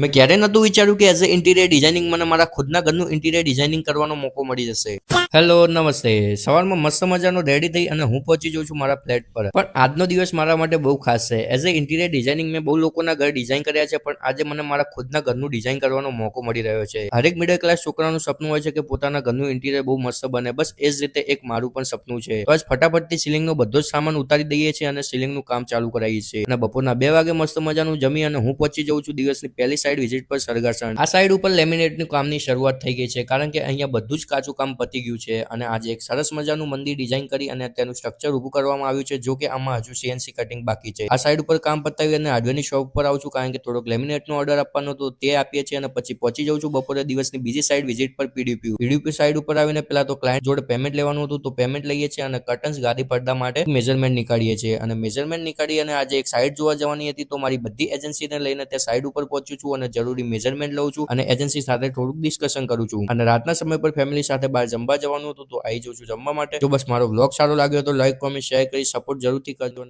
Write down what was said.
મેં ક્યારે નતું વિચાર્યું કે એઝ અ ઇન્ટિરિયર ડિઝાઇનિંગ મને મારા ખુદના ઘરનું ઇન્ટિરિયર ડિઝાઇનિંગ કરવાનો મોકો મળી જશે. હેલો, નમસ્તે. સવારમાં મસ્ત મજાનો રેડી થઈ અને હું પહોંચી જાઉં છું મારા ફ્લેટ પર. પણ આજનો દિવસ મારા માટે બહુ ખાસ છે. એઝ અ ઇન્ટિરિયર ડિઝાઇનિંગ મેં બહુ લોકોના ઘર ડિઝાઇન કર્યા છે, પણ આજે મને મારા ખુદના ઘરનું ડિઝાઇન કરવાનો મોકો મળી રહ્યો છે. હરેક મિડલ ક્લાસ છોકરાનું સપનું હોય છે કે પોતાના ઘરનું ઇન્ટિરિયર બહુ મસ્ત બને. બસ એ જ રીતે એક મારું પણ સપનું છે. તો આજ ફટાફટથી સીલિંગનો બધો જ સામાન ઉતારી દઈએ છીએ અને સીલિંગનું કામ ચાલુ કરાવીએ છીએ. અને બપોરના 2 વાગે મસ્ત મજાનું જમી અને હું પહોંચી જાઉં છું દિવસની પહેલી સાઈડ વિઝિટ પર સરગાસણ. આ સાઈડ ઉપર લેમિનેટનું કામની શરૂઆત થઈ ગઈ છે, કારણ કે અહીંયા બધું જ કાચું કામ પતી ગયું છે અને આજે એક સરસ મજાનું મંદિર ડિઝાઇન કરી અને તેનું સ્ટ્રક્ચર ઊભું કરવામાં આવ્યું છે. જો કે આમાં હજુ સીએનસી કટિંગ બાકી છે. આ સાઈડ ઉપર કામ પતાવી અને હાર્ડવેરની શોપ પર આવું છું, કારણ કે થોડોક લેમિનેટનો ઓર્ડર આપવાનો હતો, તે આપીએ છીએ અને પછી પહોંચી જાઉં છું બપોરે દિવસની બીજી સાઈડ વિઝિટ પર પીડીપી સાઈડ ઉપર આવીને પહેલા તો ક્લાયન્ટ જોડે પેમેન્ટ લેવાનું હતું, તો પેમેન્ટ લઈએ છીએ અને કર્ટન્સ ગાદી પડદા માટે મેઝરમેન્ટ નીકાળીએ છીએ અને મેઝરમેન્ટ નીકાળી અને આજે એક સાઈડ જોવા જવાની હતી, તો મારી બધી એજન્સીને લઈને ત્યાં સાઈડ ઉપર પહોંચ્યું છું અને જરૂરી મેઝરમેન્ટ લઉં છું અને એજન્સી સાથે થોડુંક ડિસ્કશન કરું છું. અને રાતના સમય પર ફેમિલી સાથે બહાર જમવા જવાનું હતું, તો આવી જાઉં છું જમવા માટે. તો બસ મારો વ્લોગ સારો લાગ્યો તો લાઈક, કોમેન્ટ, શેર કરી સપોર્ટ જરૂરથી કરજો.